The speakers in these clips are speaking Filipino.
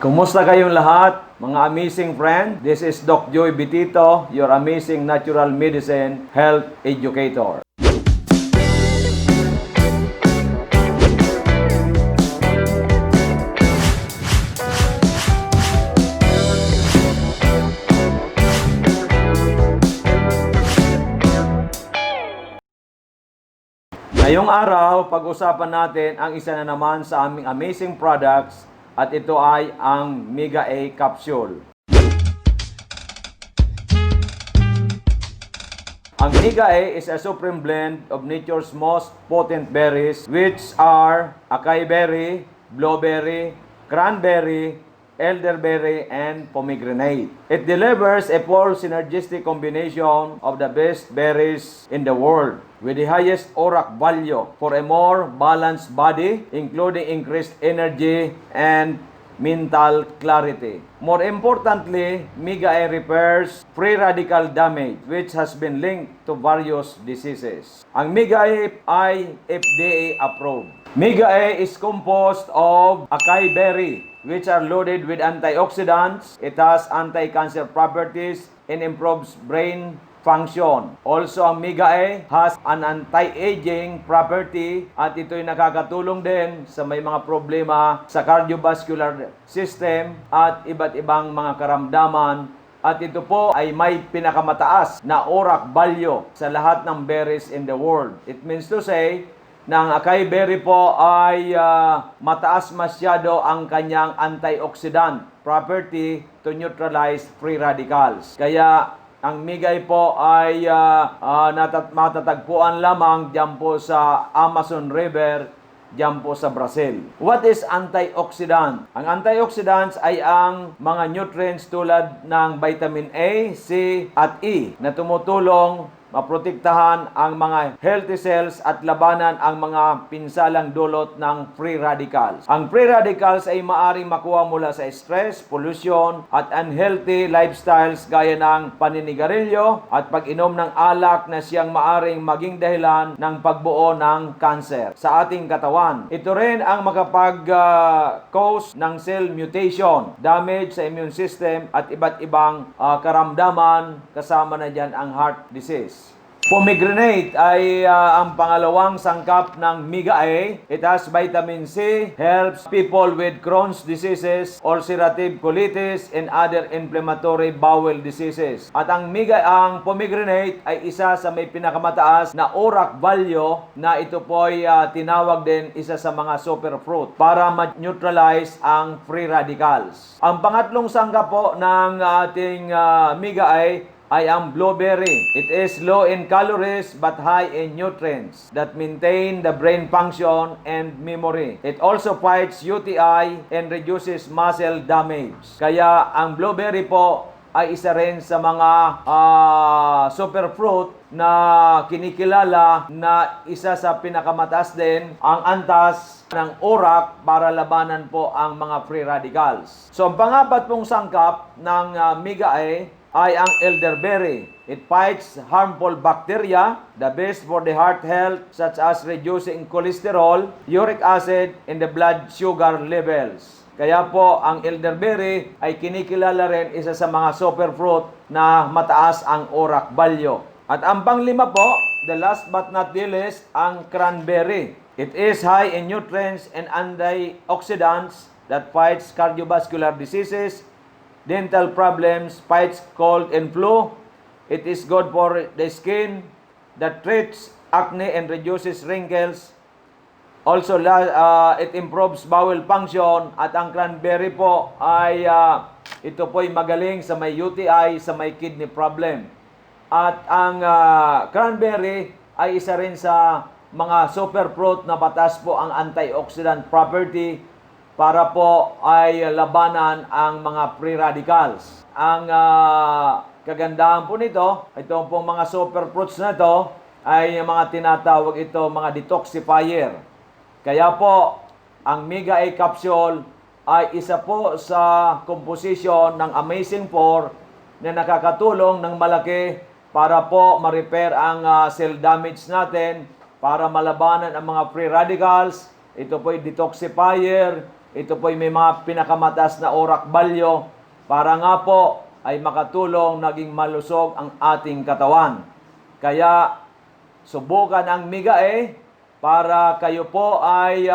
Kumusta kayong lahat, mga amazing friend? This is Doc Joy Bitito, your amazing natural medicine health educator. Ngayong araw, pag-usapan natin ang isa na naman sa aming amazing products at ito ay ang Mega A capsule. Ang Mega A is a supreme blend of nature's most potent berries which are Acai berry, blueberry, cranberry, elderberry, and pomegrenate. It delivers a full synergistic combination of the best berries in the world with the highest ORAC value for a more balanced body, including increased energy and mental clarity. More importantly, Mega A repairs free radical damage which has been linked to various diseases. Ang Mega A ay FDA approved. Mega A is composed of Acai berry, which are loaded with antioxidants. It has anti-cancer properties and improves brain function. Also, ang Mega A has an anti-aging property at ito'y nakakatulong din sa may mga problema sa cardiovascular system at iba't ibang mga karamdaman. At ito po ay may pinakamataas na ORAC value sa lahat ng berries in the world. It means to say, na ang Acai berry po ay mataas masyado ang kanyang antioxidant property to neutralize free radicals. Kaya ang Mega A po ay matatagpuan lamang diyan po sa Amazon River, diyan po sa Brazil. What is antioxidant? Ang antioxidants ay ang mga nutrients tulad ng vitamin A, C, at E na tumutulong maprotektahan ang mga healthy cells at labanan ang mga pinsalang dulot ng free radicals. Ang free radicals ay maaring makuha mula sa stress, pollution, at unhealthy lifestyles gaya ng paninigarilyo at pag-inom ng alak na siyang maaring maging dahilan ng pagbuo ng cancer sa ating katawan. Ito rin ang makapag-cause ng cell mutation, damage sa immune system at iba't ibang karamdaman, kasama na dyan ang heart disease. Pomegrenate ay ang pangalawang sangkap ng Mega A. It has vitamin C, helps people with Crohn's diseases, ulcerative colitis, and other inflammatory bowel diseases. At ang pomegranate ay isa sa may pinakamataas na ORAC value na ito po ay tinawag din isa sa mga superfruit para ma-neutralize ang free radicals. Ang pangatlong sangkap po ng ating Mega A ay ang blueberry. It is low in calories but high in nutrients that maintain the brain function and memory. It also fights UTI and reduces muscle damage. Kaya ang blueberry po ay isa rin sa mga superfruit na kinikilala na isa sa pinakamataas din ang antas ng ORAC para labanan po ang mga free radicals. So ang pangapat pong sangkap ng Mega A ay ang elderberry. It fights harmful bacteria, the best for the heart health such as reducing cholesterol, uric acid, and the blood sugar levels. Kaya po ang elderberry ay kinikilala rin isa sa mga superfruit na mataas ang ORAC value. At ang panglima po, the last but not the least, ang cranberry. It is high in nutrients and antioxidants that fights cardiovascular diseases, dental problems, fights cold and flu. It is good for the skin that treats acne and reduces wrinkles. Also, it improves bowel function. At ang cranberry po ay ito po ay magaling sa may UTI, sa may kidney problem. At ang cranberry ay isa rin sa mga superfruit na batas po ang antioxidant property para po ay labanan ang mga free radicals. Ang kagandahan po nito, itong pong mga superfruits na ito, ay mga tinatawag ito mga detoxifier. Kaya po, ang Mega A capsule ay isa po sa composition ng Amazing 4 na nakakatulong ng malaki para po ma-repair ang cell damage natin, para malabanan ang mga free radicals. Ito po ay detoxifier, Ito po may mga pinakamataas na ORAC value para nga po ay makatulong naging malusog ang ating katawan. Kaya subukan ang Acai para kayo po ay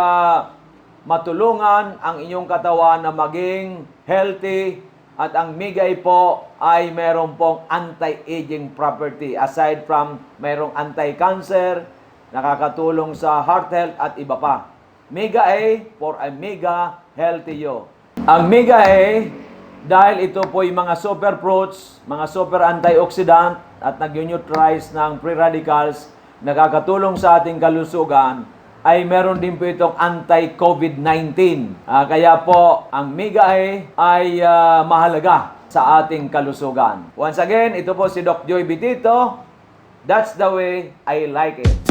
matulungan ang inyong katawan na maging healthy, at ang Acai po ay meron pong anti-aging property. Aside from merong anti-cancer, nakakatulong sa heart health at iba pa. Acai for a mega healthy you. Ang Acai, dahil ito po yung mga super fruits, mga super antioxidant at nag-neutralize ng free radicals, nakakatulong sa ating kalusugan, ay meron din po itong anti-COVID-19. Kaya po, ang Acai ay mahalaga sa ating kalusugan. Once again, ito po si Doc Joy Bitito. That's the way I like it.